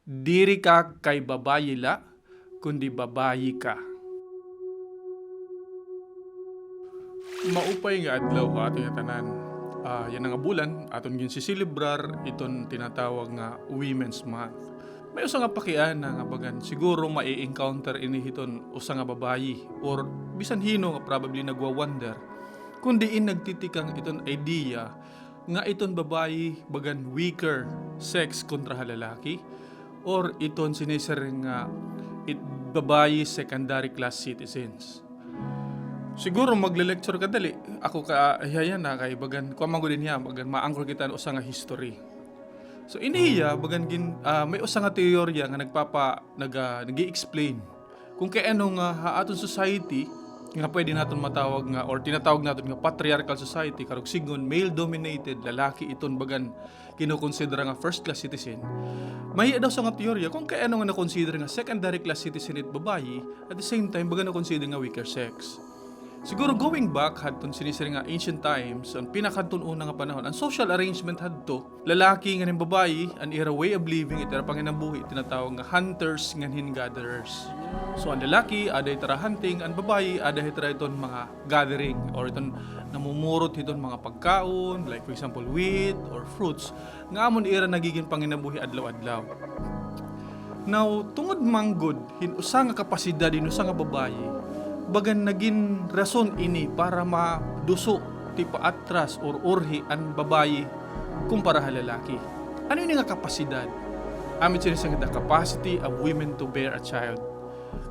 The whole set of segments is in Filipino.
Diri ka kay babayi la, kundi babayi ka. Maupay nga adlaw ating tanan. Yan nga bulan aton gin sisilibrar iton tinatawag nga Women's Month. May usa nga pakian na nga bagan siguro mai-encounter ini hiton usa nga babayi or bisan hino nga probably nagwa-wonder kung diin nagtitikang iton idea nga iton babayi bagan weaker sex kontra lalaki or iton siniser nga babayi secondary class citizens. Siguro magle-lecture ka dali. Ako ka hiya na kay bagan ko man din niya bagan maangkor kita usa nga history. So iniya bagan may usa nga teorya nga nagi-explain kung kay ano nga aton society nga pwede naton matawag nga or tinatawag naton nga patriarchal society karog sigon male dominated lalaki iton bagan kinukonsidera nga first class citizen. May daw sa nga teorya kung kay ano nga na-consider nga secondary class citizen it babayi at the same time bagan na-consider nga weaker sex. Siguro going back hadton sinisir nga ancient times, ang pinakadton una nga panahon, ang social arrangement hadto, lalaki nga ning babayi, an era way of living itera panginabuhi tinatawag nga hunters nganhin gatherers. So ang lalaki aday tara hunting, ang babayi aday tara iton mga gathering or iton namumurot iton mga pagkaon, like for example wheat or fruits, nga amon era nagiging panginabuhi adlaw-adlaw. Now, tungod manggod, usa nga kapasidad usa nga babayi, bagan naging rason ini para maduso tipo atras or orhi ang babayi kumpara sa lalaki. Ano yung nga kapasidad? Amin sinisang the capacity of women to bear a child.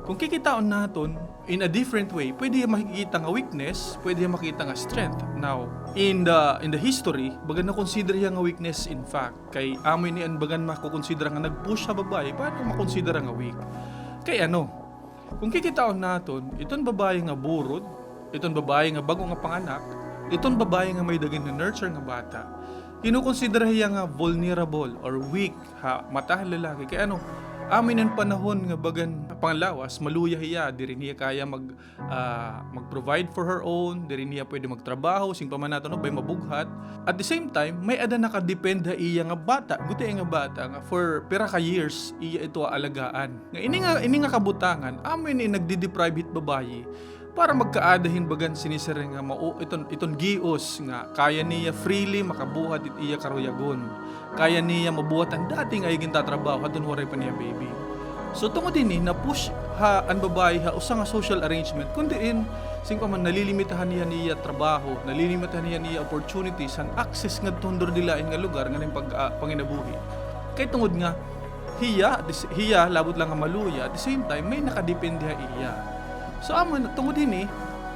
Kung kikitaon naton in a different way, pwede makikita nga weakness, pwede makita nga strength. Now, in the history, bagan na consider nga weakness in fact. Kay amin ni an bagan makukonsidera nga nag-push sa babae, paano makonsidera nga weak? Kay ano? Kung kikitaon naton, iton babae nga burod, iton babae nga bago nga panganak, iton babae nga may daging na nurture nga bata, kinukonsidera hiya nga vulnerable or weak ha mata lalaki. Kaya ano, amin ang panahon nga bagan panglawas, maluya hiya, diri niya kaya mag-provide for her own, diri niya pwede magtrabaho, sing pamanato no bay mabughat. At the same time, may ada nakadependa iya nga bata, guti nga bata nga for pera ka years iya ito alagaan. Nga ini nga kabutangan, amin ni nagdi-deprive hit babayi para magkaadahin bagan sinisir nga iton gios nga kaya niya freely makabuhat it iya karuyagon. Kaya niya mabuhat ang dating ay gintatrabaho hadton waray pa niya baby. So tungod din na push ha ang babae ha usa nga social arrangement kundi sing pa man nalilimitahan niya trabaho, nalilimitahan niya opportunities and access nga tundor dilain nga lugar nga ning panginabuhi. Kay tungod nga hiya labot lang nga maluya at the same time may nakadepende iya. So amon tungod din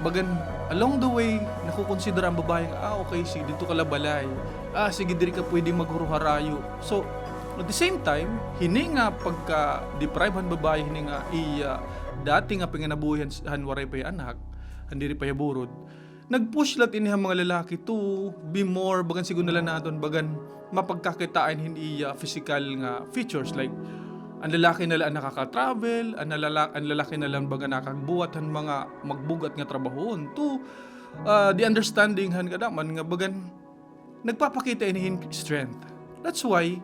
bagan along the way nakukonsidera ang babae nga okay sige dito ka labalay. Sige diri ka pwede maghuruharayo. So at the same time, hini nga pagka-deprive han babae, hini nga dati nga panginabuhian han waray pa anak, handiri pa burod. Nag-push lat ini mga lalaki to be more, bagan siguro nila naton, bagan mapagkakitaan hindi physical nga features like ang lalaki nila nakaka-travel, ang lalaki nila baga nakagbuhat han mga magbugat nga trabahon to the understanding han kadaman nga bagan nagpapakita inihin strength. That's why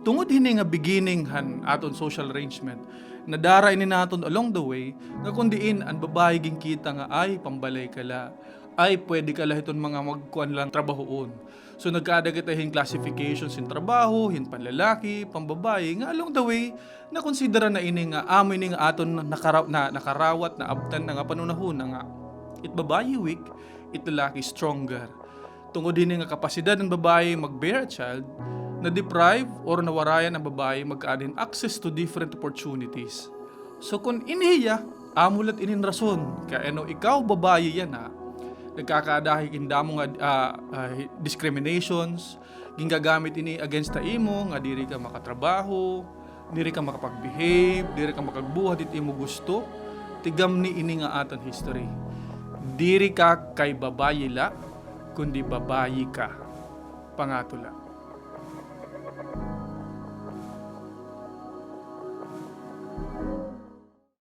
tungod hini nga beginning han aton social arrangement, nadara ini naton along the way nga kundiin ang babae ging kita nga ay pambalay kala, ay pwede kala hiton mga magkuan lang trabahoon. So nagkaada kita hin classifications in trabaho, hin panlalaki, pambabae nga along the way na konsidera na ini nga amoy ni nga aton nakarawat na abtan nga panunahon nga it babae weak, it lalaki stronger. Tungod hini nga kapasidad ng babae mag-bear a child, na-deprive or nawarayan ang babae magkaadin access to different opportunities. So kung iniya, amulat inin rason, kaya ano ikaw babae yan nagkakaadahi kindamo nga discriminations, gingagamit ini against ta imo, nga diri ka makatrabaho, diri ka makapag-behave, diri ka makagbuhat it imo gusto, tigam ni ini nga aton history. Diri ka kay babayi la, kundi babayi ka. Pangatula.